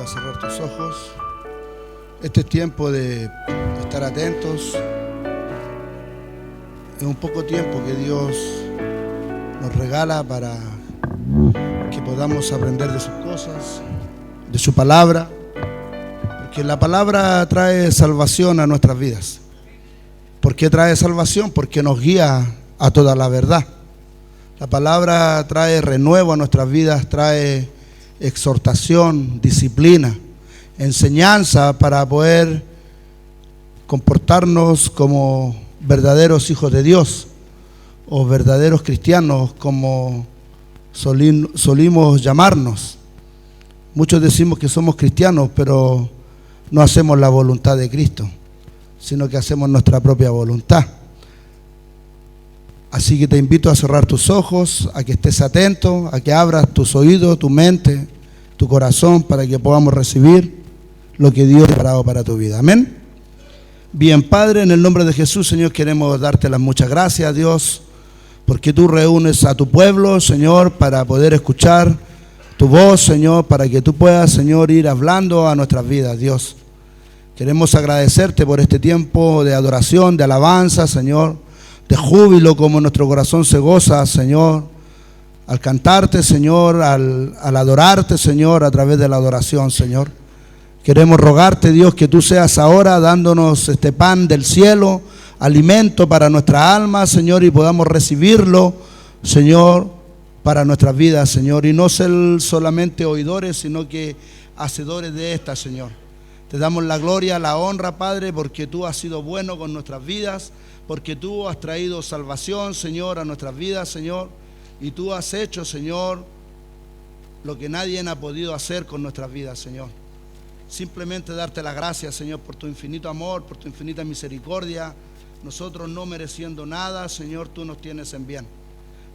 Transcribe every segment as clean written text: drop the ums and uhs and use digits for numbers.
a cerrar tus ojos. Este es tiempo de estar atentos. Es un poco tiempo que Dios nos regala para que podamos aprender de sus cosas, de su palabra, porque la palabra trae salvación a nuestras vidas. ¿Por qué trae salvación? Porque nos guía a toda la verdad. La palabra trae renuevo a nuestras vidas, trae exhortación, disciplina, enseñanza para poder comportarnos como verdaderos hijos de Dios o verdaderos cristianos, como solimos llamarnos. Muchos decimos que somos cristianos, pero no hacemos la voluntad de Cristo, sino que hacemos nuestra propia voluntad. Así que te invito a cerrar tus ojos, a que estés atento, a que abras tus oídos, tu mente, tu corazón, para que podamos recibir lo que Dios ha preparado para tu vida. Amén. Bien, Padre, en el nombre de Jesús, Señor, queremos darte las muchas gracias, Dios, porque tú reúnes a tu pueblo, Señor, para poder escuchar tu voz, Señor, para que tú puedas, Señor, ir hablando a nuestras vidas, Dios. Queremos agradecerte por este tiempo de adoración, de alabanza, Señor, de júbilo, como nuestro corazón se goza, Señor, al cantarte, Señor, al adorarte, Señor, a través de la adoración, Señor. Queremos rogarte, Dios, que tú seas ahora dándonos este pan del cielo, alimento para nuestra alma, Señor, y podamos recibirlo, Señor, para nuestras vidas, Señor, y no ser solamente oidores, sino que hacedores de esta, Señor. Te damos la gloria, la honra, Padre, porque tú has sido bueno con nuestras vidas, porque tú has traído salvación, Señor, a nuestras vidas, Señor, y tú has hecho, Señor, lo que nadie ha podido hacer con nuestras vidas, Señor. Simplemente darte las gracias, Señor, por tu infinito amor, por tu infinita misericordia. Nosotros no mereciendo nada, Señor, tú nos tienes en bien.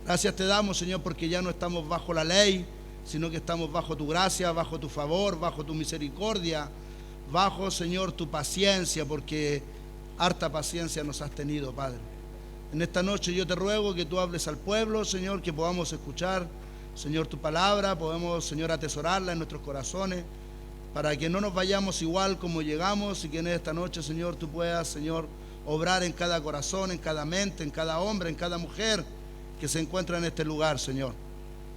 Gracias te damos, Señor, porque ya no estamos bajo la ley, sino que estamos bajo tu gracia, bajo tu favor, bajo tu misericordia, bajo, Señor, tu paciencia, porque harta paciencia nos has tenido, Padre. En esta noche yo te ruego que tú hables al pueblo, Señor, que podamos escuchar, Señor, tu palabra, podemos, Señor, atesorarla en nuestros corazones, para que no nos vayamos igual como llegamos, y que en esta noche, Señor, tú puedas, Señor, obrar en cada corazón, en cada mente, en cada hombre, en cada mujer que se encuentra en este lugar, Señor.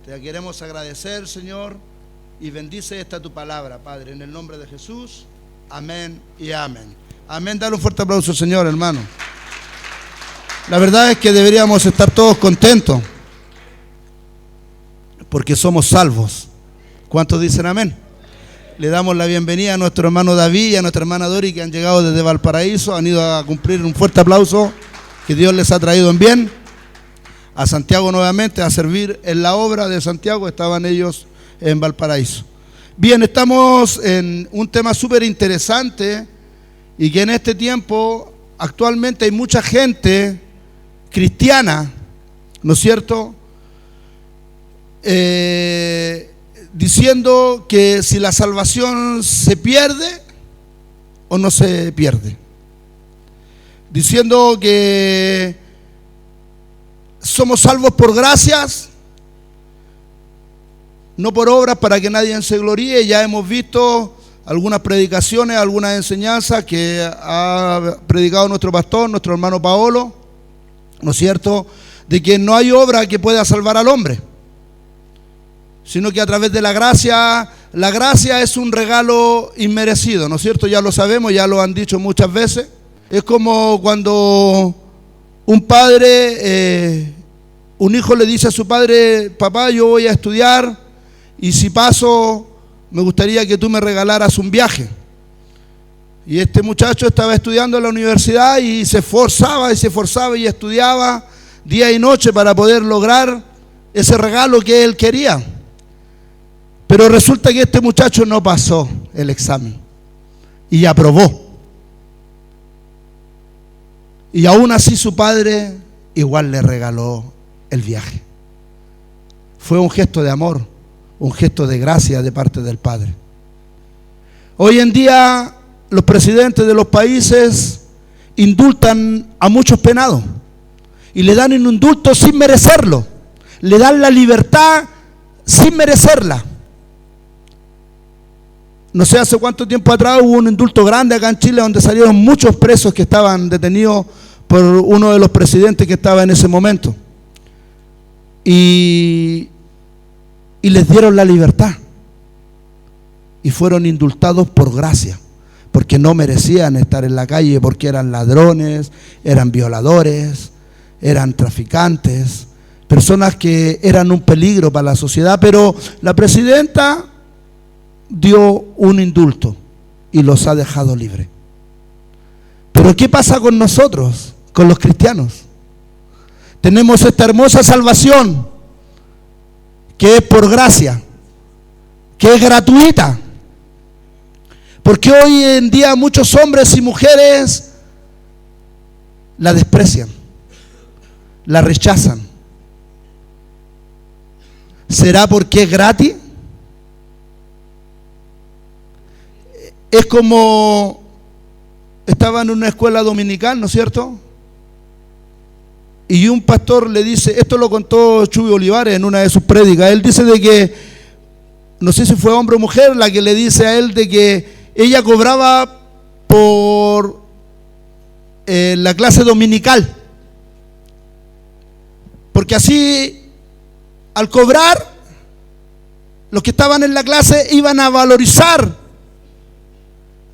Te queremos agradecer, Señor, y bendice esta tu palabra, Padre, en el nombre de Jesús. Amén y amén. Amén. Dale un fuerte aplauso al Señor, hermano. La verdad es que deberíamos estar todos contentos, porque somos salvos. ¿Cuántos dicen amén? Le damos la bienvenida a nuestro hermano David y a nuestra hermana Dori, que han llegado desde Valparaíso, han ido a cumplir. Un fuerte aplauso, que Dios les ha traído en bien. A Santiago nuevamente, a servir en la obra de Santiago, estaban ellos en Valparaíso. Bien, estamos en un tema súper interesante, y que en este tiempo actualmente hay mucha gente cristiana, ¿no es cierto?, diciendo que si la salvación se pierde o no se pierde, diciendo que somos salvos por gracias, no por obras, para que nadie se gloríe. Ya hemos visto algunas predicaciones, algunas enseñanzas que ha predicado nuestro pastor, nuestro hermano Paolo, ¿no es cierto?, de que no hay obra que pueda salvar al hombre, sino que a través de la gracia es un regalo inmerecido, ¿no es cierto? Ya lo sabemos, ya lo han dicho muchas veces. Es como cuando un padre, un hijo le dice a su padre: papá, yo voy a estudiar, y si paso, me gustaría que tú me regalaras un viaje. Y este muchacho estaba estudiando en la universidad y se esforzaba y estudiaba día y noche para poder lograr ese regalo que él quería. Pero resulta que este muchacho no pasó el examen y aprobó. Y aún así su padre igual le regaló el viaje. Fue un gesto de amor, un gesto de gracia de parte del Padre. Hoy en día los presidentes de los países indultan a muchos penados y le dan un indulto sin merecerlo. Le dan la libertad sin merecerla. no sé hace cuánto tiempo atrás hubo un indulto grande acá en Chile donde salieron muchos presos que estaban detenidos por uno de los presidentes que estaba en ese momento. Y les dieron la libertad. Y fueron indultados por gracia, porque no merecían estar en la calle, porque eran ladrones, eran violadores, eran traficantes, personas que eran un peligro para la sociedad, pero la presidenta dio un indulto y los ha dejado libres. Pero ¿qué pasa con nosotros, con los cristianos? Tenemos esta hermosa salvación que es por gracia, que es gratuita. Porque hoy en día muchos hombres y mujeres la desprecian, la rechazan. ¿Será porque es gratis? Es como estaba en una escuela dominical, ¿no es cierto? Y un pastor le dice, esto lo contó Chuy Olivares en una de sus prédicas, él dice de que, no sé si fue hombre o mujer, la que le dice a él de que ella cobraba por la clase dominical, porque así al cobrar los que estaban en la clase iban a valorizar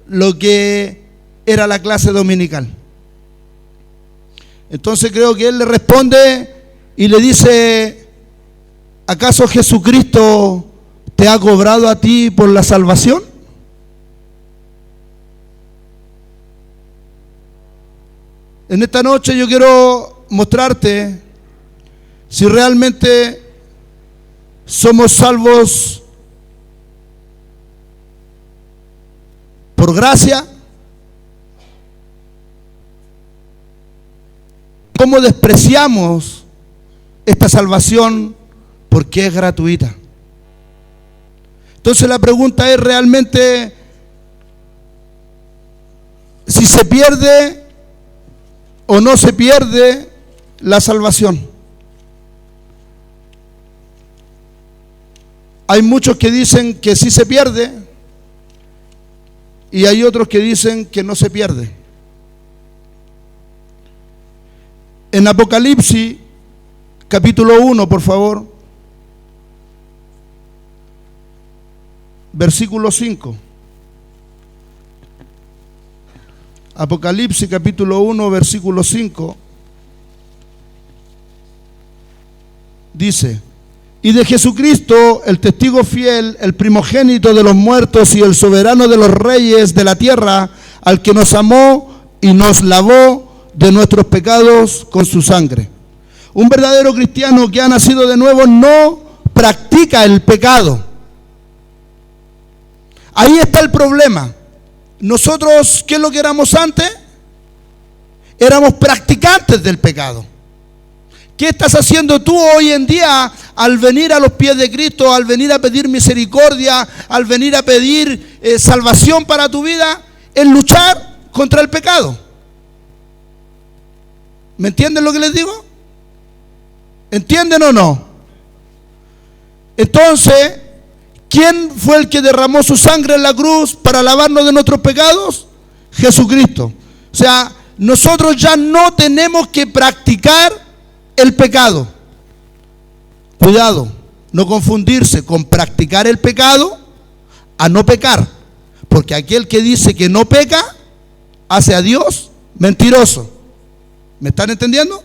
lo que era la clase dominical. Entonces creo que él le responde y le dice, ¿acaso Jesucristo te ha cobrado a ti por la salvación? En esta noche yo quiero mostrarte si realmente somos salvos por gracia, cómo despreciamos esta salvación porque es gratuita. Entonces la pregunta es realmente si se pierde o no se pierde la salvación. Hay muchos que dicen que sí se pierde y hay otros que dicen que no se pierde. En Apocalipsis, capítulo 1, por favor, versículo 5. Apocalipsis, capítulo 1, versículo 5, dice: y de Jesucristo, el testigo fiel, el primogénito de los muertos y el soberano de los reyes de la tierra, al que nos amó y nos lavó de nuestros pecados con su sangre. Un verdadero cristiano que ha nacido de nuevo no practica el pecado. Ahí está el problema. Nosotros, ¿qué es lo que éramos antes? Éramos practicantes del pecado. ¿Qué estás haciendo tú hoy en día al venir a los pies de Cristo, al venir a pedir misericordia, al venir a pedir salvación para tu vida? Es luchar contra el pecado. ¿Me entienden lo que les digo? ¿Entienden o no? Entonces, ¿quién fue el que derramó su sangre en la cruz para lavarnos de nuestros pecados? Jesucristo. O sea, nosotros ya no tenemos que practicar el pecado. Cuidado, no confundirse con practicar el pecado a no pecar, porque aquel que dice que no peca hace a Dios mentiroso. ¿Me están entendiendo?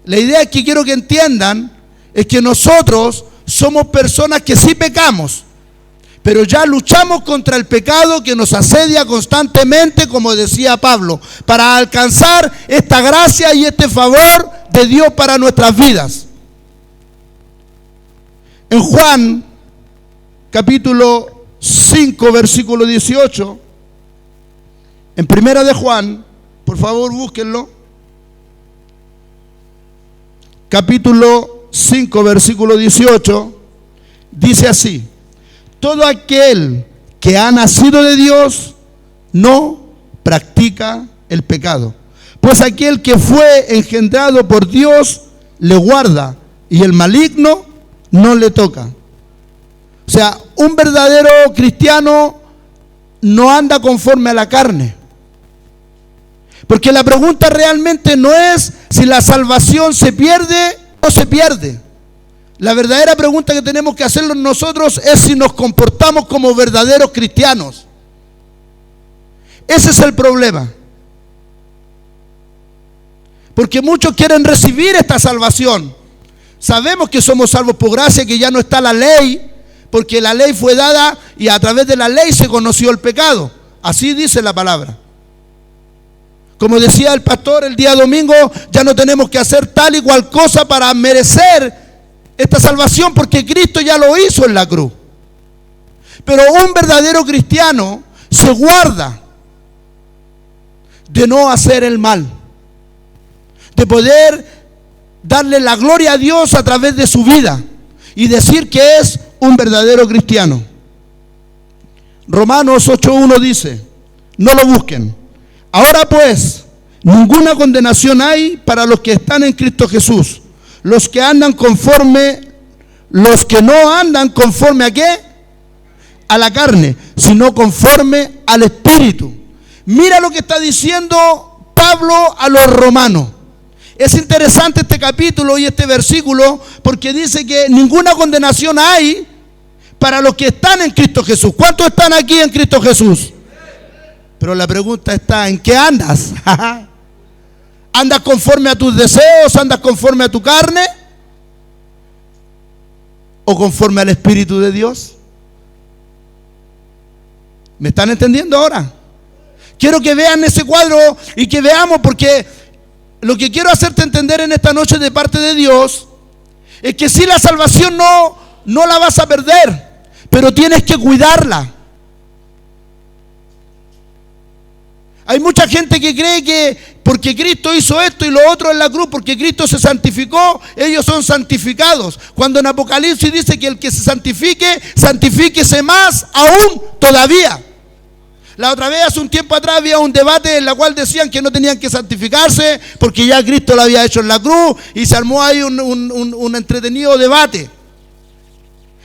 La idea que quiero que entiendan es que nosotros somos personas que sí pecamos, pero ya luchamos contra el pecado que nos asedia constantemente, como decía Pablo, para alcanzar esta gracia y este favor de Dios para nuestras vidas. En Juan, capítulo 5, versículo 18, en primera de Juan, por favor búsquenlo, capítulo 5, versículo 18, dice así: todo aquel que ha nacido de Dios no practica el pecado, pues aquel que fue engendrado por Dios le guarda y el maligno no le toca. O sea, un verdadero cristiano no anda conforme a la carne. Porque la pregunta realmente no es si la salvación se pierde o se pierde. La verdadera pregunta que tenemos que hacernos nosotros es si nos comportamos como verdaderos cristianos. Ese es el problema. Porque muchos quieren recibir esta salvación. Sabemos que somos salvos por gracia, que ya no está la ley, porque la ley fue dada y a través de la ley se conoció el pecado. Así dice la palabra. Como decía el pastor el día domingo, ya no tenemos que hacer tal y cual cosa para merecer esta salvación, porque Cristo ya lo hizo en la cruz. Pero un verdadero cristiano se guarda de no hacer el mal, de poder darle la gloria a Dios a través de su vida y decir que es un verdadero cristiano. Romanos 8:1 dice: no lo busquen. Ahora pues, ninguna condenación hay para los que están en Cristo Jesús, los que no andan conforme ¿a qué? A la carne, sino conforme al Espíritu. Mira lo que está diciendo Pablo a los romanos. Es interesante este capítulo y este versículo, porque dice que ninguna condenación hay para los que están en Cristo Jesús. ¿Cuántos están aquí en Cristo Jesús? Pero la pregunta está: ¿en qué andas? ¿Andas conforme a tus deseos? ¿Andas conforme a tu carne? ¿O conforme al Espíritu de Dios? ¿Me están entendiendo ahora? Quiero que vean ese cuadro y que veamos, porque lo que quiero hacerte entender en esta noche de parte de Dios es que si la salvación no la vas a perder, pero tienes que cuidarla. Hay mucha gente que cree que porque Cristo hizo esto y lo otro en la cruz, porque Cristo se santificó, ellos son santificados. Cuando en Apocalipsis dice que el que se santifique, santifíquese más aún todavía. La otra vez, hace un tiempo atrás, había un debate en el cual decían que no tenían que santificarse porque ya Cristo lo había hecho en la cruz, y se armó ahí un entretenido debate.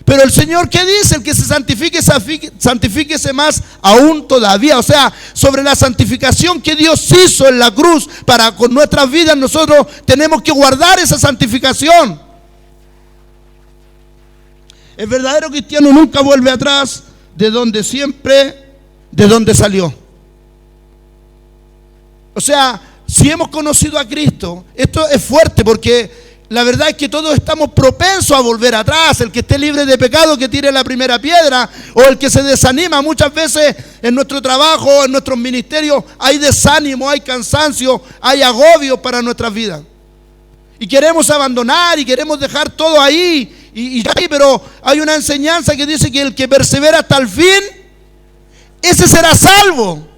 Pero el Señor, ¿qué dice? El que se santifique, santifíquese más aún todavía. O sea, sobre la santificación que Dios hizo en la cruz para con nuestras vidas, nosotros tenemos que guardar esa santificación. El verdadero cristiano nunca vuelve atrás de donde salió. O sea, si hemos conocido a Cristo, esto es fuerte, porque la verdad es que todos estamos propensos a volver atrás. El que esté libre de pecado, que tire la primera piedra. O el que se desanima. Muchas veces en nuestro trabajo, en nuestros ministerios, hay desánimo, hay cansancio, hay agobio para nuestras vidas. Y queremos abandonar y queremos dejar todo ahí. Pero hay una enseñanza que dice que el que persevera hasta el fin, ese será salvo.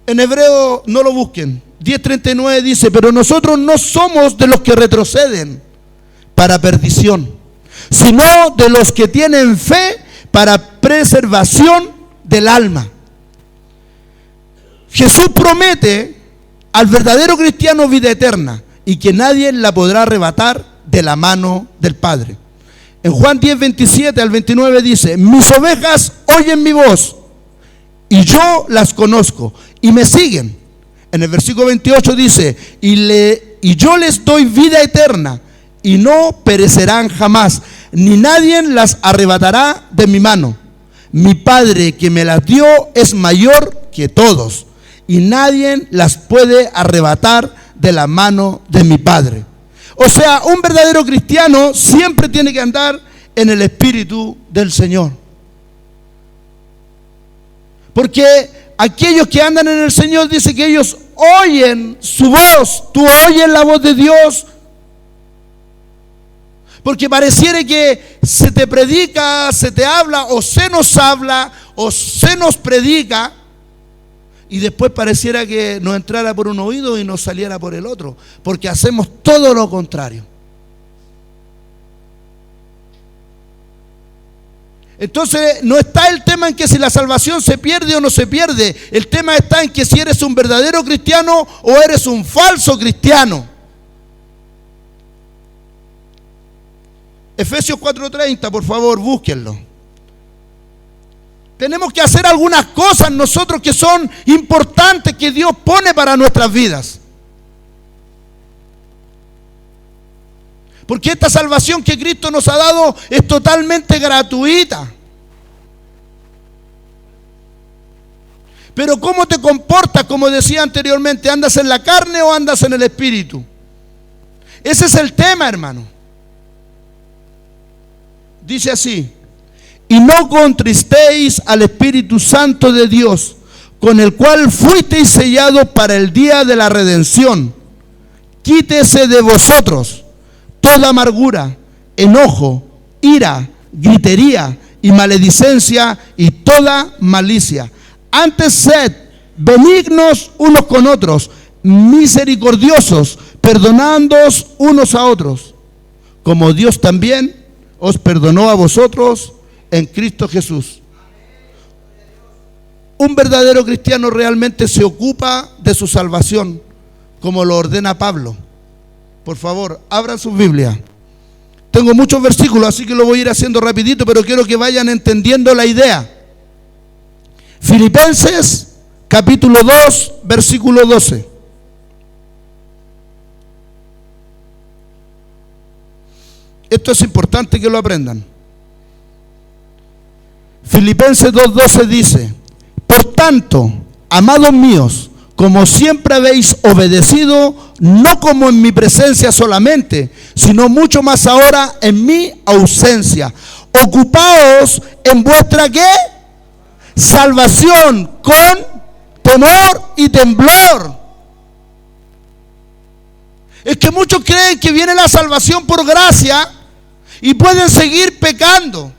En Hebreo, no lo busquen, 10:39 dice: pero nosotros no somos de los que retroceden para perdición, sino de los que tienen fe para preservación del alma. Jesús promete al verdadero cristiano vida eterna, y que nadie la podrá arrebatar de la mano del Padre. En Juan 10:27 al 29 dice: mis ovejas oyen mi voz, y yo las conozco, y me siguen. En el versículo 28 dice: y yo les doy vida eterna, y no perecerán jamás, ni nadie las arrebatará de mi mano. Mi Padre que me las dio es mayor que todos, y nadie las puede arrebatar de la mano de mi Padre. O sea, un verdadero cristiano siempre tiene que andar en el Espíritu del Señor. Porque aquellos que andan en el Señor, dice que ellos oyen su voz. Tú oyes la voz de Dios. Porque pareciera que se te predica, se te habla, o se nos predica, y después pareciera que nos entrara por un oído y nos saliera por el otro, porque hacemos todo lo contrario. Entonces no está el tema en que si la salvación se pierde o no se pierde. El tema está en que si eres un verdadero cristiano o eres un falso cristiano. Efesios 4:30, por favor, búsquenlo. Tenemos que hacer algunas cosas nosotros que son importantes, que Dios pone para nuestras vidas. Porque esta salvación que Cristo nos ha dado es totalmente gratuita. Pero ¿cómo te comportas? Como decía anteriormente, ¿andas en la carne o andas en el espíritu? Ese es el tema, hermano. Dice así: y no contristéis al Espíritu Santo de Dios, con el cual fuisteis sellados para el día de la redención. Quítese de vosotros toda amargura, enojo, ira, gritería y maledicencia y toda malicia. Antes sed benignos unos con otros, misericordiosos, perdonándoos unos a otros, como Dios también os perdonó a vosotros en Cristo Jesús. Un verdadero cristiano realmente se ocupa de su salvación, como lo ordena Pablo. Por favor, abran sus Biblias. Tengo muchos versículos, así que lo voy a ir haciendo rapidito, pero quiero que vayan entendiendo la idea. Filipenses capítulo 2, versículo 12. Esto es importante que lo aprendan. Filipenses 2:12 dice: por tanto, amados míos, como siempre habéis obedecido, no como en mi presencia solamente, sino mucho más ahora en mi ausencia, ocupaos en vuestra ¿qué? Salvación con temor y temblor. Es que muchos creen que viene la salvación por gracia y pueden seguir pecando,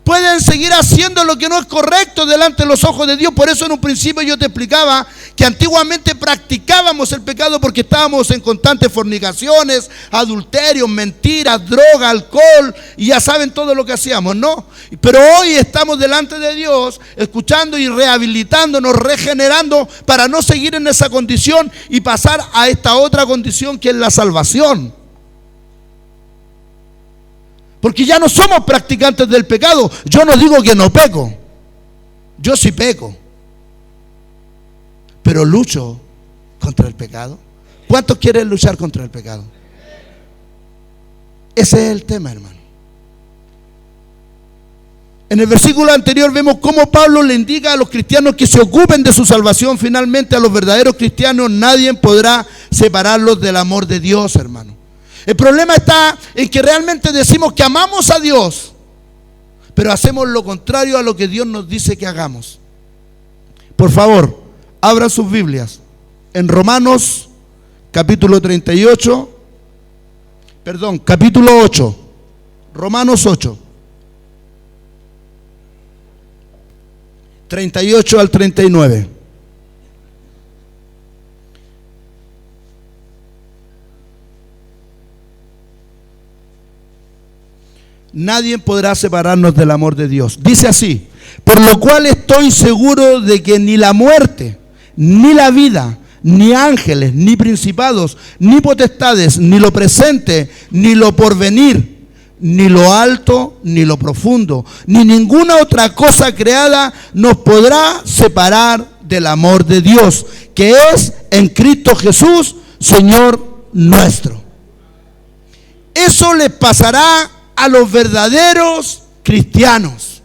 pueden seguir haciendo lo que no es correcto delante de los ojos de Dios. Por eso en un principio yo te explicaba que antiguamente practicábamos el pecado porque estábamos en constantes fornicaciones, adulterios, mentiras, droga, alcohol, y ya saben todo lo que hacíamos, ¿no? Pero hoy estamos delante de Dios, escuchando y rehabilitándonos, regenerando para no seguir en esa condición y pasar a esta otra condición que es la salvación. Porque ya no somos practicantes del pecado. Yo no digo que no peco, yo sí peco, pero lucho contra el pecado. ¿Cuántos quieren luchar contra el pecado? Ese es el tema, hermano. En el versículo anterior vemos cómo Pablo le indica a los cristianos que se ocupen de su salvación. Finalmente, a los verdaderos cristianos nadie podrá separarlos del amor de Dios, hermano. El problema está en que realmente decimos que amamos a Dios, pero hacemos lo contrario a lo que Dios nos dice que hagamos. Por favor, abran sus Biblias en Romanos capítulo 8, Romanos 8, 38 al 39. Nadie podrá separarnos del amor de Dios. Dice así: por lo cual estoy seguro de que ni la muerte, ni la vida, ni ángeles, ni principados, ni potestades, ni lo presente, ni lo porvenir, ni lo alto, ni lo profundo, ni ninguna otra cosa creada nos podrá separar del amor de Dios, que es en Cristo Jesús, Señor nuestro. Eso les pasará a los verdaderos cristianos.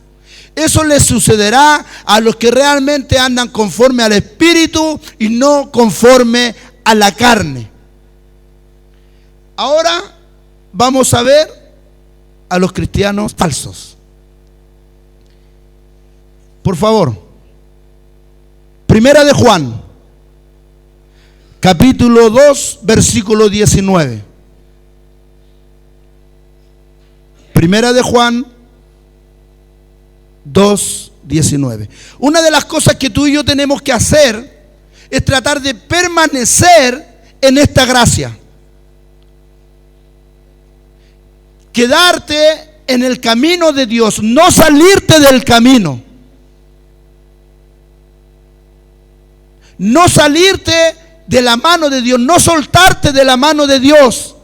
Eso les sucederá a los que realmente andan conforme al Espíritu y no conforme a la carne. Ahora vamos a ver a los cristianos falsos. Por favor, Primera de Juan, capítulo 2, versículo 19. Primera de Juan 2:19. Una de las cosas que tú y yo tenemos que hacer es tratar de permanecer en esta gracia. Quedarte en el camino de Dios, no salirte del camino. No salirte de la mano de Dios, no soltarte de la mano de Dios.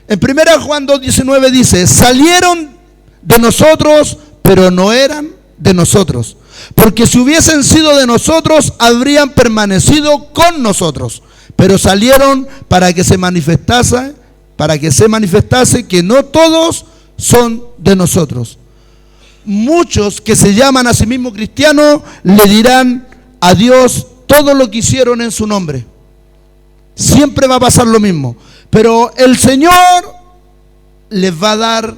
En 1 Juan 2:19 dice, salieron de nosotros, pero no eran de nosotros. Porque si hubiesen sido de nosotros, habrían permanecido con nosotros. Pero salieron para que se manifestase que no todos son de nosotros. Muchos que se llaman a sí mismos cristianos le dirán a Dios todo lo que hicieron en su nombre. Siempre va a pasar lo mismo. Pero el Señor les va a dar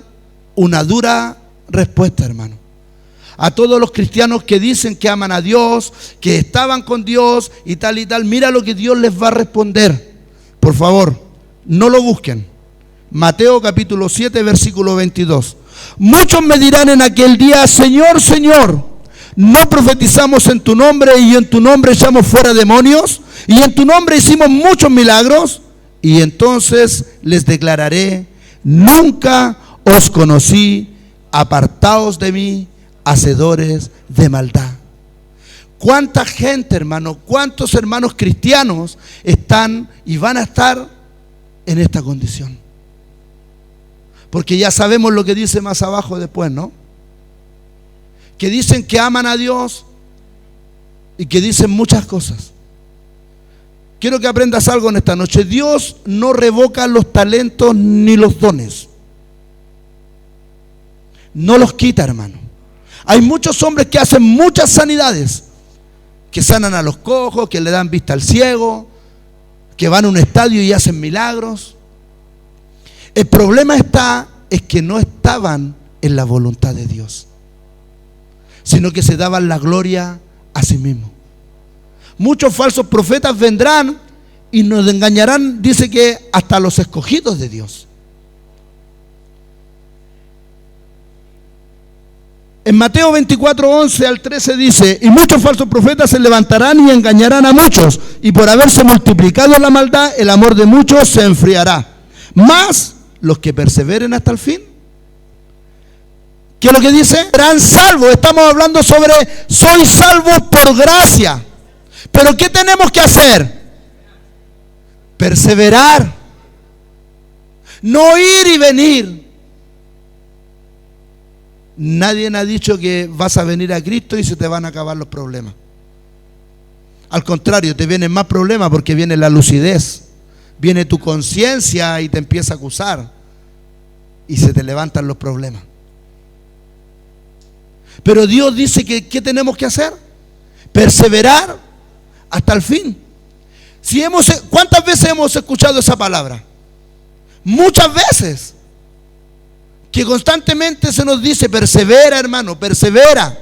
una dura respuesta, hermano. A todos los cristianos que dicen que aman a Dios, que estaban con Dios y tal, mira lo que Dios les va a responder. Por favor, no lo busquen. Mateo capítulo 7, versículo 22. Muchos me dirán en aquel día, Señor, Señor, ¿no profetizamos en tu nombre y en tu nombre echamos fuera demonios? Y en tu nombre hicimos muchos milagros. Y entonces les declararé, nunca os conocí, apartaos de mí, hacedores de maldad. ¿Cuánta gente, hermano, cuántos hermanos cristianos están y van a estar en esta condición? Porque ya sabemos lo que dice más abajo después, ¿no? Que dicen que aman a Dios y que dicen muchas cosas. Quiero que aprendas algo en esta noche. Dios no revoca los talentos ni los dones. No los quita, hermano. Hay muchos hombres que hacen muchas sanidades, que sanan a los cojos, que le dan vista al ciego, que van a un estadio y hacen milagros. El problema es que no estaban en la voluntad de Dios, sino que se daban la gloria a sí mismos. Muchos falsos profetas vendrán y nos engañarán, dice que hasta los escogidos de Dios. En Mateo 24, 11 al 13 dice, y muchos falsos profetas se levantarán y engañarán a muchos, y por haberse multiplicado la maldad, el amor de muchos se enfriará. Mas los que perseveren hasta el fin, ¿qué es lo que dice? Serán salvos. Estamos hablando sobre, sois salvos por gracia. Pero ¿qué tenemos que hacer? Perseverar. No ir y venir. Nadie ha dicho que vas a venir a Cristo y se te van a acabar los problemas. Al contrario, te vienen más problemas porque viene la lucidez. Viene tu conciencia y te empieza a acusar. Y se te levantan los problemas. Pero Dios dice que ¿qué tenemos que hacer? Perseverar hasta el fin. ¿Cuántas veces hemos escuchado esa palabra? Muchas veces. Que constantemente se nos dice, persevera, hermano, persevera.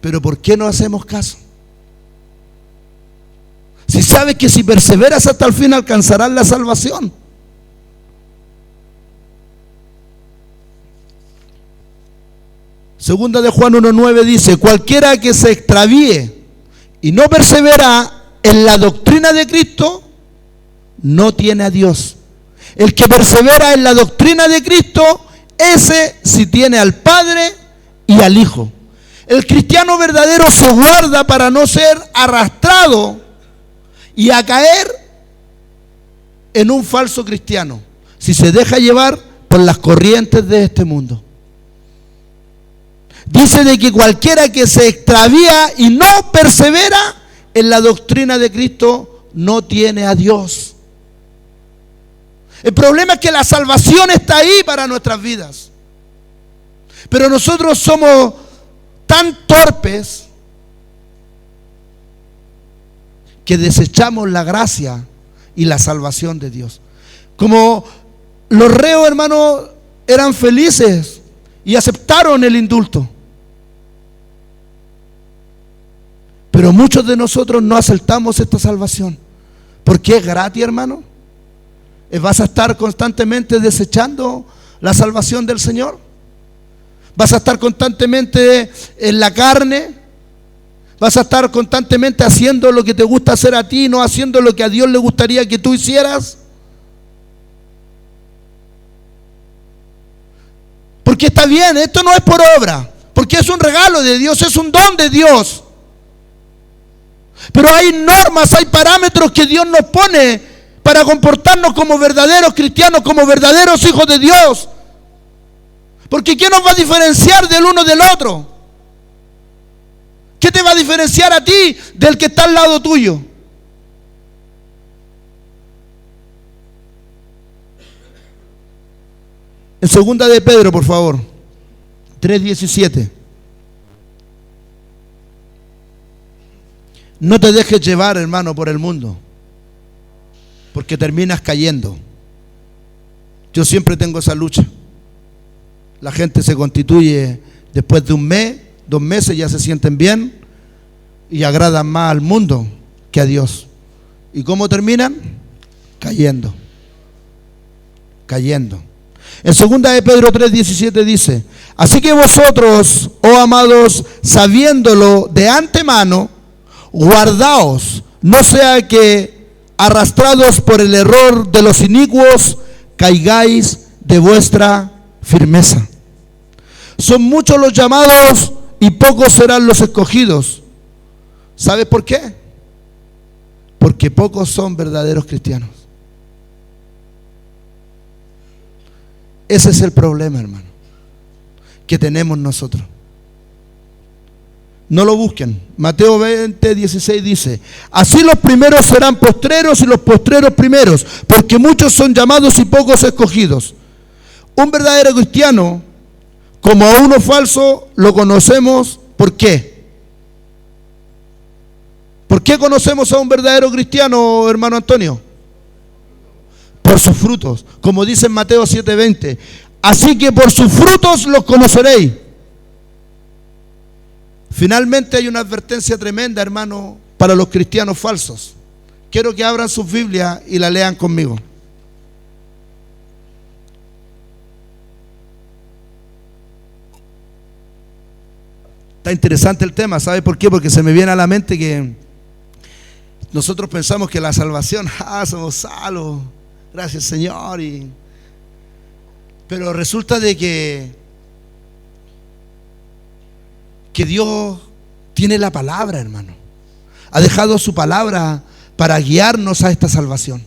Pero ¿por qué no hacemos caso? Si sabes que si perseveras hasta el fin alcanzarás la salvación. Segunda de Juan 1:9 dice, cualquiera que se extravíe y no persevera en la doctrina de Cristo, no tiene a Dios. El que persevera en la doctrina de Cristo, ese sí tiene al Padre y al Hijo. El cristiano verdadero se guarda para no ser arrastrado y a caer en un falso cristiano, si se deja llevar por las corrientes de este mundo. Dice de que cualquiera que se extravía y no persevera en la doctrina de Cristo, no tiene a Dios. El problema es que la salvación está ahí para nuestras vidas. Pero nosotros somos tan torpes que desechamos la gracia y la salvación de Dios. Como los reos, hermano, eran felices y aceptaron el indulto. Pero muchos de nosotros no aceptamos esta salvación. ¿Por qué es gratis, hermano? ¿Vas a estar constantemente desechando la salvación del Señor? ¿Vas a estar constantemente en la carne? ¿Vas a estar constantemente haciendo lo que te gusta hacer a ti, no haciendo lo que a Dios le gustaría que tú hicieras? Porque está bien, esto no es por obra, porque es un regalo de Dios, es un don de Dios. Pero hay normas, hay parámetros que Dios nos pone para comportarnos como verdaderos cristianos, como verdaderos hijos de Dios. Porque ¿qué nos va a diferenciar del uno del otro? ¿Qué te va a diferenciar a ti del que está al lado tuyo? En segunda de Pedro, por favor, 3:17. No te dejes llevar, hermano, por el mundo, porque terminas cayendo. Yo siempre tengo esa lucha. La gente se constituye después de un mes, 2 meses, ya se sienten bien y agradan más al mundo que a Dios. ¿Y cómo terminan? Cayendo. Cayendo. En 2 de Pedro 3:17 dice: así que vosotros, oh amados, sabiéndolo de antemano, guardaos, no sea que arrastrados por el error de los inicuos, caigáis de vuestra firmeza. Son muchos los llamados y pocos serán los escogidos. ¿Sabes por qué? Porque pocos son verdaderos cristianos. Ese es el problema, hermano, que tenemos nosotros. No lo busquen. Mateo 20:16 dice: así los primeros serán postreros y los postreros primeros, porque muchos son llamados y pocos escogidos. Un verdadero cristiano, como a uno falso, lo conocemos. ¿Por qué? ¿Por qué conocemos a un verdadero cristiano, hermano Antonio? Por sus frutos, como dice en Mateo 7:20. Así que por sus frutos los conoceréis. Finalmente hay una advertencia tremenda, hermano, para los cristianos falsos. Quiero que abran sus Biblias y la lean conmigo. Está interesante el tema, ¿sabe por qué? Porque se me viene a la mente que nosotros pensamos que la salvación, somos salvos, gracias Señor, pero resulta de que Dios tiene la palabra, hermano. Ha dejado su palabra para guiarnos a esta salvación,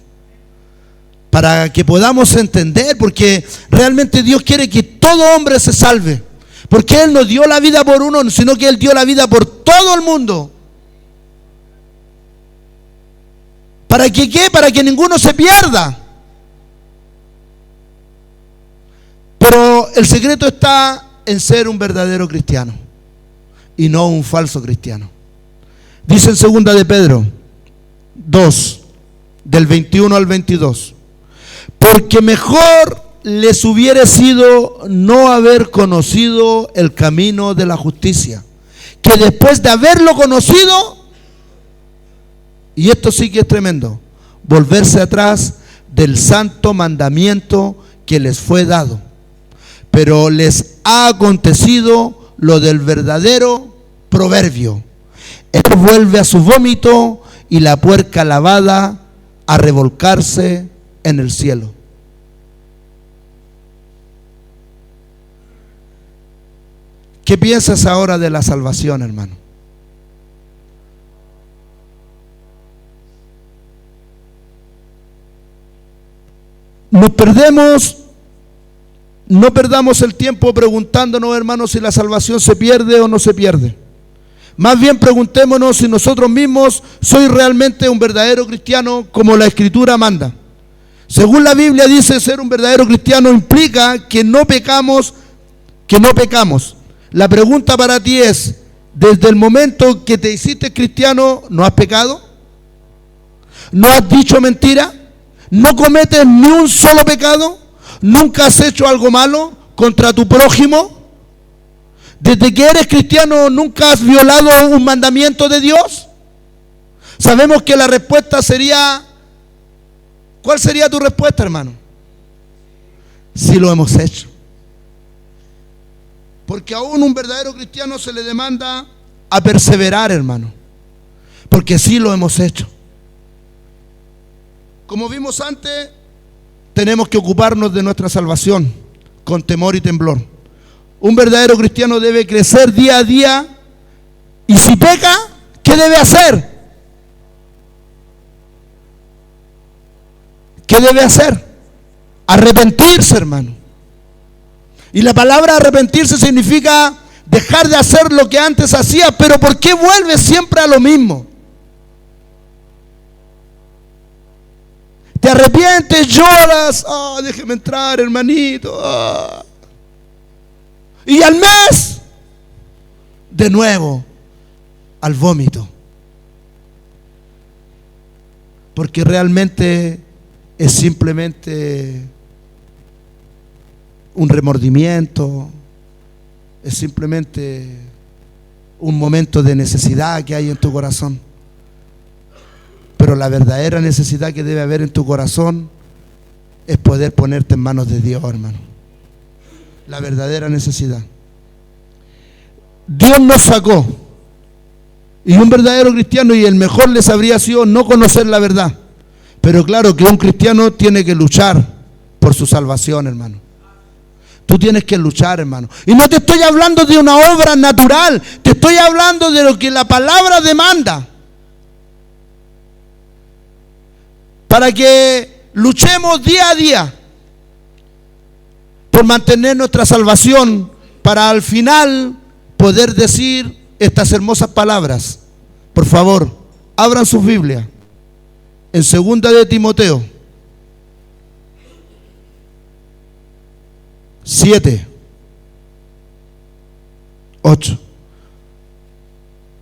para que podamos entender, porque realmente Dios quiere que todo hombre se salve, porque Él no dio la vida por uno, sino que Él dio la vida por todo el mundo. ¿Para que qué? Para que ninguno se pierda. Pero el secreto está en ser un verdadero cristiano y no un falso cristiano. Dice en 2 de Pedro 2, del 21 al 22: porque mejor les hubiera sido no haber conocido el camino de la justicia, que después de haberlo conocido, y esto sí que es tremendo, volverse atrás del santo mandamiento que les fue dado. Pero les ha acontecido lo del verdadero proverbio: él vuelve a su vómito y la puerca lavada a revolcarse en el cielo. ¿Qué piensas ahora de la salvación, hermano? No perdamos el tiempo preguntándonos, hermanos, si la salvación se pierde o no se pierde. Más bien preguntémonos si nosotros mismos soy realmente un verdadero cristiano como la Escritura manda. Según la Biblia dice, ser un verdadero cristiano implica que no pecamos. La pregunta para ti es: desde el momento que te hiciste cristiano, ¿no has pecado? ¿No has dicho mentira? ¿No cometes ni un solo pecado? ¿Nunca has hecho algo malo contra tu prójimo? Desde que eres cristiano, ¿nunca has violado un mandamiento de Dios? Sabemos que la respuesta sería... ¿Cuál sería tu respuesta, hermano? Sí lo hemos hecho. Porque aún un verdadero cristiano se le demanda a perseverar, hermano, porque sí lo hemos hecho. Como vimos antes, tenemos que ocuparnos de nuestra salvación con temor y temblor. Un verdadero cristiano debe crecer día a día, y si peca, ¿qué debe hacer? ¿qué debe hacer? Arrepentirse, hermano. Y la palabra arrepentirse significa dejar de hacer lo que antes hacía. Pero ¿por qué vuelves siempre a lo mismo? Te arrepientes, lloras, déjeme entrar, hermanito. Y al mes, de nuevo, al vómito. Porque realmente es simplemente un remordimiento, es simplemente un momento de necesidad que hay en tu corazón. Pero la verdadera necesidad que debe haber en tu corazón es poder ponerte en manos de Dios, hermano. La verdadera necesidad. Dios nos sacó. Y un verdadero cristiano, y el mejor les habría sido no conocer la verdad. Pero claro que un cristiano tiene que luchar por su salvación, hermano. Tú tienes que luchar, hermano. Y no te estoy hablando de una obra natural. Te estoy hablando de lo que la palabra demanda. Para que luchemos día a día por mantener nuestra salvación, para al final poder decir estas hermosas palabras. Por favor, abran sus Biblias en 2 de Timoteo 7, 8.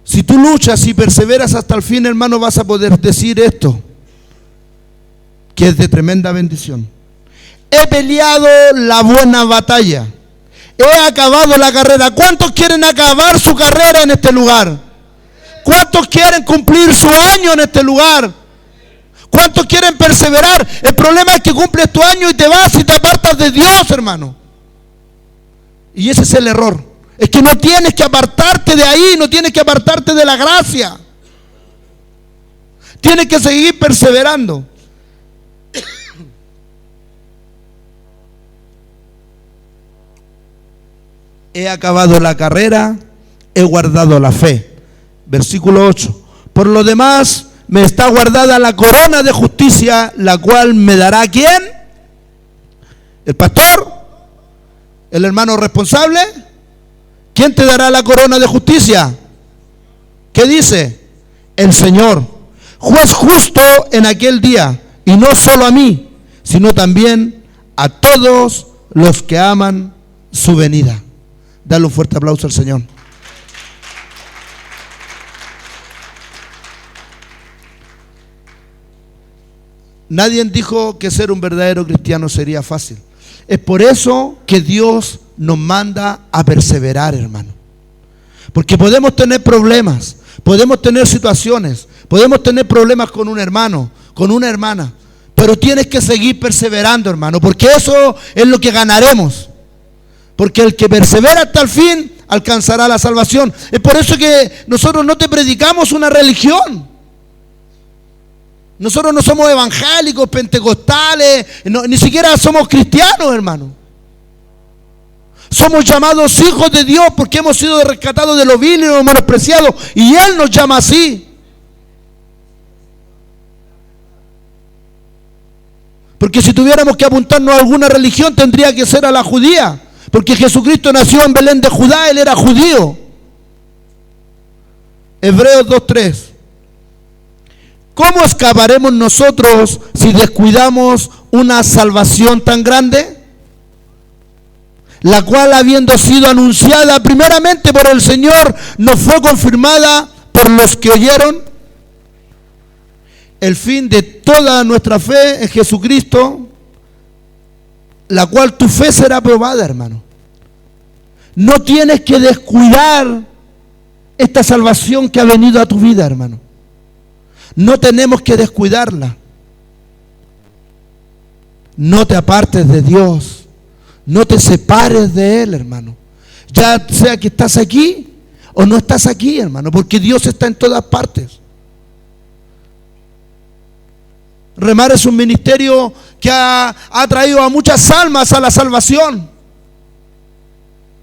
Si tú luchas y perseveras hasta el fin, hermano, vas a poder decir esto, que es de tremenda bendición. He peleado la buena batalla, he acabado la carrera. ¿Cuántos quieren acabar su carrera en este lugar? ¿Cuántos quieren cumplir su año en este lugar? ¿Cuántos quieren perseverar? El problema es que cumples tu año y te vas y te apartas de Dios, hermano. Y ese es el error. Es que no tienes que apartarte de ahí, no tienes que apartarte de la gracia. Tienes que seguir perseverando. He acabado la carrera, he guardado la fe. Versículo 8. Por lo demás, me está guardada la corona de justicia, la cual me dará ¿quién? ¿El pastor? ¿El hermano responsable? ¿Quién te dará la corona de justicia? ¿Qué dice? El Señor, juez justo en aquel día, y no solo a mí, sino también a todos los que aman su venida. Dale un fuerte aplauso al Señor. Nadie dijo que ser un verdadero cristiano sería fácil. Es por eso que Dios nos manda a perseverar, hermano. Porque podemos tener problemas, podemos tener situaciones, podemos tener problemas con un hermano, con una hermana, pero tienes que seguir perseverando, hermano, porque eso es lo que ganaremos. Porque el que persevera hasta el fin alcanzará la salvación. Es por eso que nosotros no te predicamos una religión. Nosotros no somos evangélicos, pentecostales, ni siquiera somos cristianos, hermano. Somos llamados hijos de Dios porque hemos sido rescatados de lo vil y lo menospreciado, y Él nos llama así. Porque si tuviéramos que apuntarnos a alguna religión, tendría que ser a la judía. Porque Jesucristo nació en Belén de Judá, Él era judío. Hebreos 2:3. ¿Cómo escaparemos nosotros si descuidamos una salvación tan grande? La cual, habiendo sido anunciada primeramente por el Señor, nos fue confirmada por los que oyeron. El fin de toda nuestra fe en Jesucristo, la cual tu fe será probada, hermano. No tienes que descuidar esta salvación que ha venido a tu vida, hermano. No tenemos que descuidarla. No te apartes de Dios. No te separes de Él, hermano. Ya sea que estás aquí o no estás aquí, hermano, porque Dios está en todas partes. Remar es un ministerio que ha traído a muchas almas a la salvación.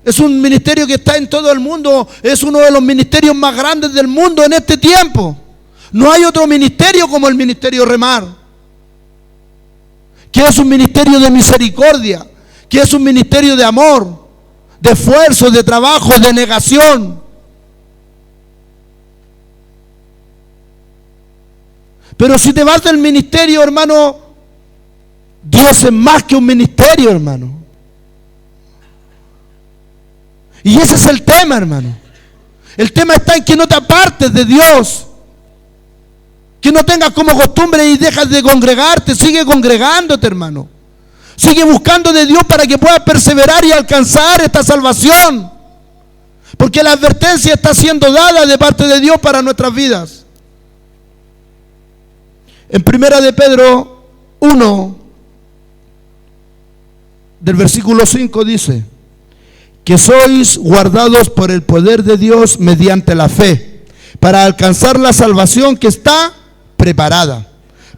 Es un ministerio que está en todo el mundo. Es uno de los ministerios más grandes del mundo en este tiempo. No hay otro ministerio como el ministerio Remar. que es un ministerio de misericordia, que es un ministerio de amor, de esfuerzo, de trabajo, de negación. Pero si te vas del ministerio, hermano, Dios es más que un ministerio, hermano. Y ese es el tema, hermano. El tema está en que no te apartes de Dios, que no tengas como costumbre y dejas de congregarte. Sigue congregándote, hermano. Sigue buscando de Dios para que puedas perseverar y alcanzar esta salvación, porque la advertencia está siendo dada de parte de Dios para nuestras vidas. En 1 de Pedro 1, del versículo 5 dice: que sois guardados por el poder de Dios mediante la fe, para alcanzar la salvación que está preparada,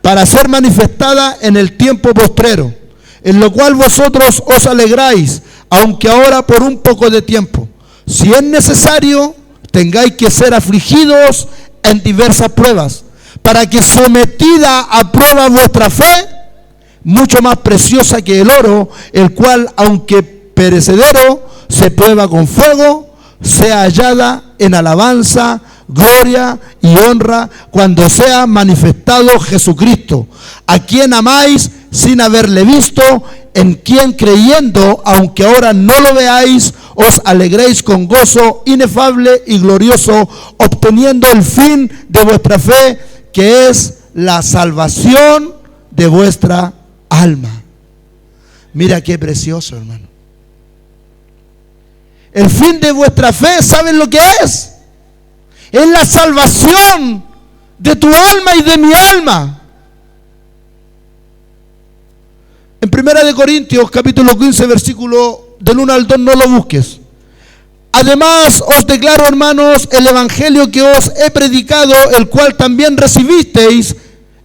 para ser manifestada en el tiempo postrero, en lo cual vosotros os alegráis, aunque ahora por un poco de tiempo, si es necesario, tengáis que ser afligidos en diversas pruebas, para que sometida a prueba vuestra fe, mucho más preciosa que el oro, el cual, aunque perecedero, se prueba con fuego, sea hallada en alabanza, gloria y honra cuando sea manifestado Jesucristo, a quien amáis sin haberle visto, en quien creyendo, aunque ahora no lo veáis, os alegréis con gozo inefable y glorioso, obteniendo el fin de vuestra fe, que es la salvación de vuestra alma. Mira qué precioso, hermano. El fin de vuestra fe, ¿saben lo que es? Es la salvación de tu alma y de mi alma. En 1 de Corintios, capítulo 15, versículo del 1 al 2, no lo busques. Además os declaro, hermanos, el evangelio que os he predicado, el cual también recibisteis,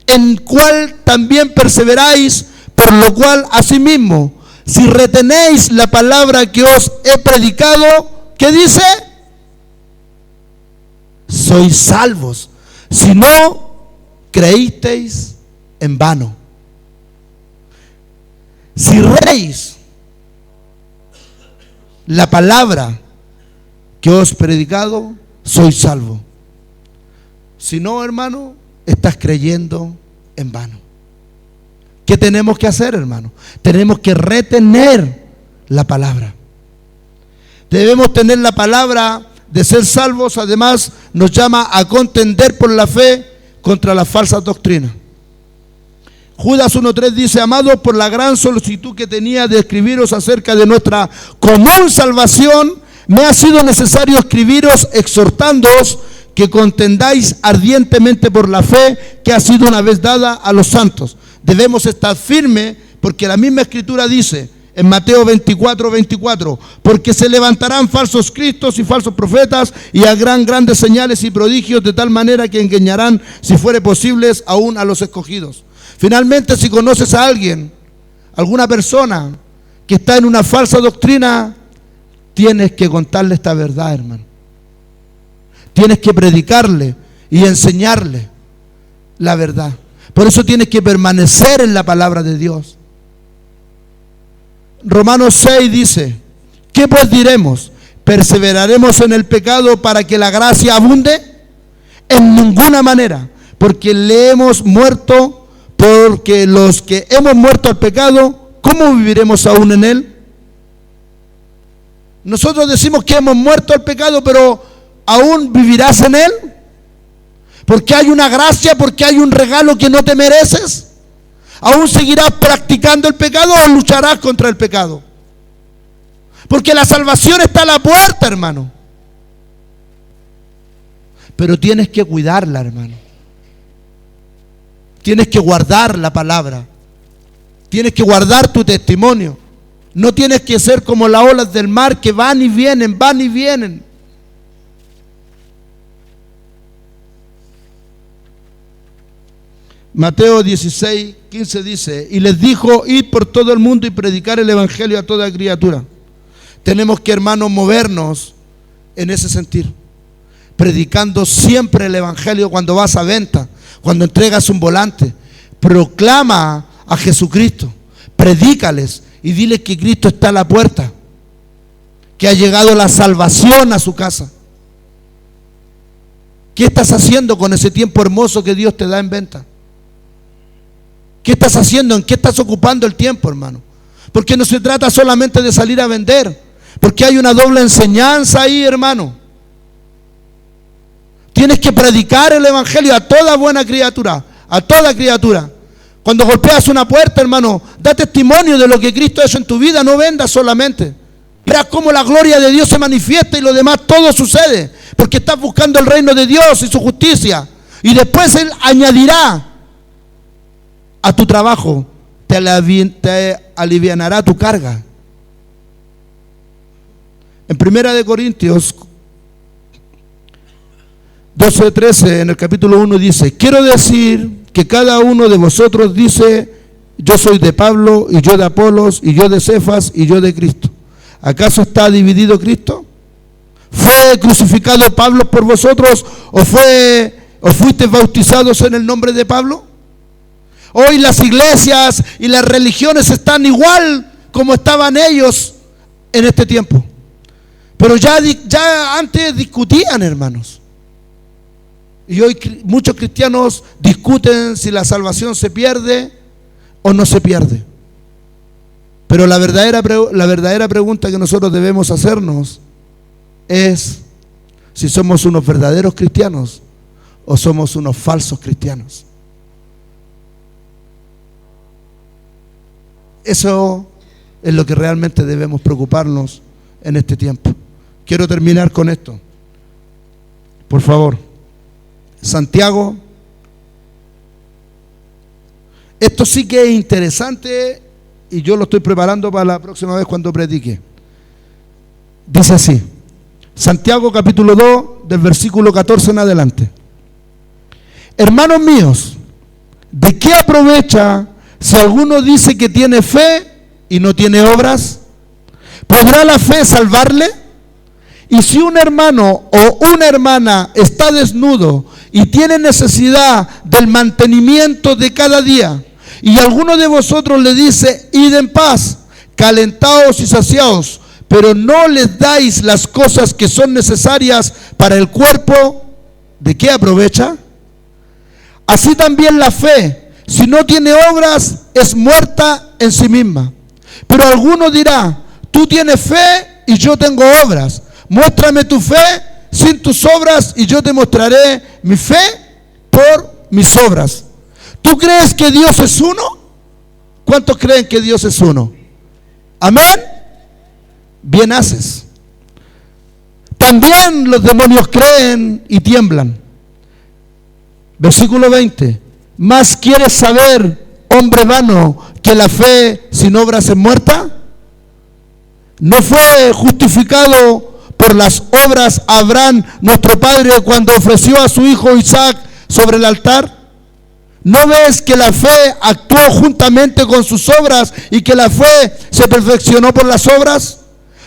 en cual también perseveráis, por lo cual asimismo, si retenéis la palabra que os he predicado, ¿qué dice? Sois salvos, si no creísteis en vano. Si retenéis la palabra que os he predicado, sois salvos. Si no, hermano, estás creyendo en vano. ¿Qué tenemos que hacer, hermano? Tenemos que retener la palabra. Debemos tener la palabra de ser salvos. Además, nos llama a contender por la fe contra las falsas doctrinas. Judas 1:3 dice: amados, por la gran solicitud que tenía de escribiros acerca de nuestra común salvación, me ha sido necesario escribiros exhortándoos que contendáis ardientemente por la fe que ha sido una vez dada a los santos. Debemos estar firmes, porque la misma escritura dice en Mateo 24:24: porque se levantarán falsos cristos y falsos profetas, y harán grandes señales y prodigios, de tal manera que engañarán, si fuere posible, aún a los escogidos. Finalmente, si conoces a alguien, alguna persona que está en una falsa doctrina, tienes que contarle esta verdad, hermano. Tienes que predicarle y enseñarle la verdad. Por eso tienes que permanecer en la palabra de Dios. Romanos 6 dice: ¿qué pues diremos? ¿Perseveraremos en el pecado para que la gracia abunde? En ninguna manera, porque le hemos muerto, porque los que hemos muerto al pecado, ¿cómo viviremos aún en él? Nosotros decimos que hemos muerto al pecado, pero ¿aún vivirás en él? Porque hay una gracia, porque hay un regalo que no te mereces. ¿Aún seguirás practicando el pecado o lucharás contra el pecado? Porque la salvación está a la puerta, hermano. Pero tienes que cuidarla, hermano. Tienes que guardar la palabra. Tienes que guardar tu testimonio. No tienes que ser como las olas del mar que van y vienen, van y vienen. Mateo 16:15 dice: y les dijo: id por todo el mundo y predicar el evangelio a toda criatura. Tenemos que, hermanos, movernos en ese sentido, predicando siempre el evangelio. Cuando vas a venta, cuando entregas un volante, proclama a Jesucristo. Predícales y diles que Cristo está a la puerta, que ha llegado la salvación a su casa. ¿Qué estás haciendo con ese tiempo hermoso que Dios te da en venta? ¿Qué estás haciendo? ¿En qué estás ocupando el tiempo, hermano? Porque no se trata solamente de salir a vender, porque hay una doble enseñanza ahí, hermano. Tienes que predicar el evangelio a toda buena criatura, a toda criatura. Cuando golpeas una puerta, hermano, da testimonio de lo que Cristo ha hecho en tu vida, no vendas solamente. Verás cómo la gloria de Dios se manifiesta y lo demás todo sucede, porque estás buscando el reino de Dios y su justicia. Y después Él añadirá a tu trabajo, te alivianará tu carga. En 1 Corintios 12:13, en el capítulo 1 dice: quiero decir que cada uno de vosotros dice: yo soy de Pablo, y yo de Apolos, y yo de Cefas, y yo de Cristo. ¿Acaso está dividido Cristo? ¿Fue crucificado Pablo por vosotros? ¿O fuisteis bautizados en el nombre de Pablo? Hoy las iglesias y las religiones están igual como estaban ellos en este tiempo. Pero ya antes discutían, hermanos. Y hoy muchos cristianos discuten si la salvación se pierde o no se pierde. Pero la verdadera pregunta que nosotros debemos hacernos es si somos unos verdaderos cristianos o somos unos falsos cristianos. Eso es lo que realmente debemos preocuparnos en este tiempo. Quiero terminar con esto. Por favor, Santiago. Esto sí que es interesante y yo lo estoy preparando para la próxima vez cuando predique. Dice así, Santiago capítulo 2, del versículo 14 en adelante. Hermanos míos, ¿de qué aprovecha si alguno dice que tiene fe y no tiene obras? ¿Podrá la fe salvarle? Y si un hermano o una hermana está desnudo y tiene necesidad del mantenimiento de cada día, y alguno de vosotros le dice: id en paz, calentaos y saciaos, pero no les dais las cosas que son necesarias para el cuerpo, ¿de qué aprovecha? Así también la fe, si no tiene obras, es muerta en sí misma. Pero alguno dirá: tú tienes fe y yo tengo obras. Muéstrame tu fe sin tus obras y yo te mostraré mi fe por mis obras. ¿Tú crees que Dios es uno? ¿Cuántos creen que Dios es uno? Amén. Bien haces. También los demonios creen y tiemblan. Versículo 20. ¿Más quieres saber, hombre vano, que la fe sin obras es muerta? ¿No fue justificado por las obras Abraham, nuestro padre, cuando ofreció a su hijo Isaac sobre el altar? ¿No ves que la fe actuó juntamente con sus obras y que la fe se perfeccionó por las obras?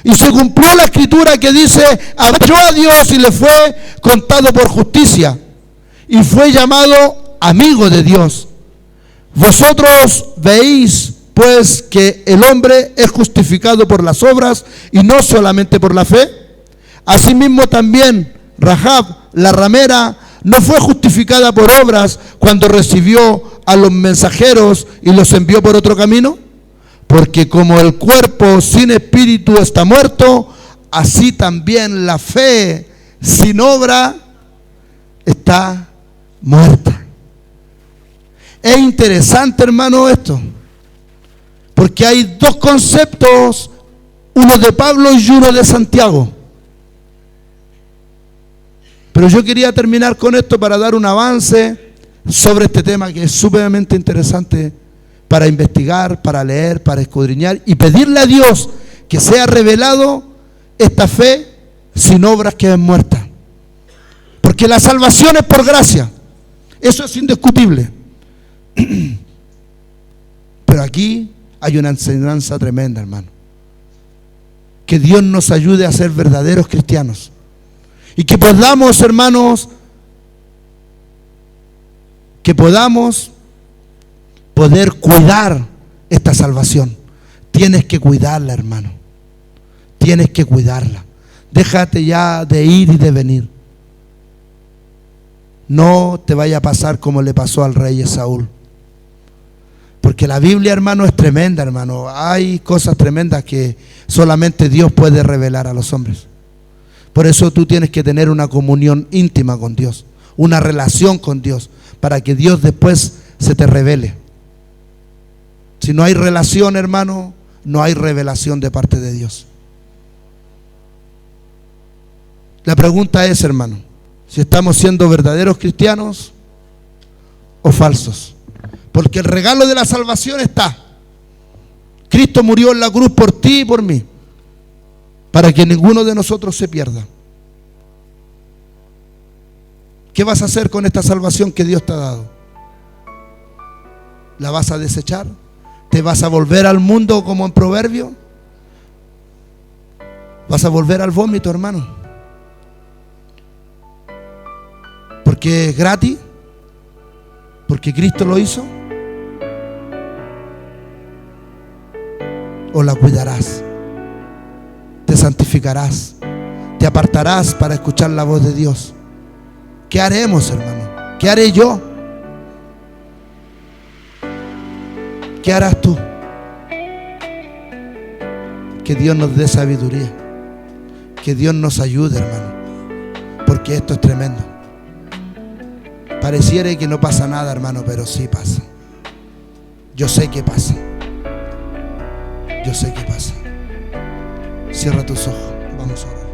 Y se cumplió la escritura que dice: amó a Dios y le fue contado por justicia, y fue llamado amigo de Dios. Vosotros veis pues que el hombre es justificado por las obras y no solamente por la fe. Asimismo también Rahab, la ramera, no fue justificada por obras cuando recibió a los mensajeros y los envió por otro camino. Porque como el cuerpo sin espíritu está muerto, así también la fe sin obra está muerta. Es interesante, hermano, esto, porque hay dos conceptos, uno de Pablo y uno de Santiago. Pero yo quería terminar con esto para dar un avance sobre este tema que es sumamente interesante para investigar, para leer, para escudriñar y pedirle a Dios que sea revelado esta fe sin obras que es muerta. Porque la salvación es por gracia, eso es indiscutible. Pero aquí hay una enseñanza tremenda, hermano. Que Dios nos ayude a ser verdaderos cristianos. Y que podamos, hermanos, poder cuidar esta salvación. Tienes que cuidarla, hermano. Tienes que cuidarla. Déjate ya de ir y de venir. No te vaya a pasar como le pasó al rey Saúl. Porque la Biblia, hermano, es tremenda, hermano. Hay cosas tremendas que solamente Dios puede revelar a los hombres. Por eso tú tienes que tener una comunión íntima con Dios, una relación con Dios, para que Dios después se te revele. Si no hay relación, hermano, no hay revelación de parte de Dios. La pregunta es, hermano, si estamos siendo verdaderos cristianos o falsos. Porque el regalo de la salvación está. Cristo murió en la cruz por ti y por mí, para que ninguno de nosotros se pierda. ¿Qué vas a hacer con esta salvación que Dios te ha dado? ¿La vas a desechar? ¿Te vas a volver al mundo como en Proverbio? ¿Vas a volver al vómito, hermano? ¿Porque es gratis? ¿Porque Cristo lo hizo? ¿O la cuidarás? ¿Te santificarás? ¿Te apartarás para escuchar la voz de Dios? ¿Qué haremos, hermano? ¿Qué haré yo? ¿Qué harás tú? Que Dios nos dé sabiduría. Que Dios nos ayude, hermano. Porque esto es tremendo. Pareciera que no pasa nada, hermano, pero sí pasa. Yo sé que pasa. Yo sé que pasa. Cierra tus ojos. Vamos a orar.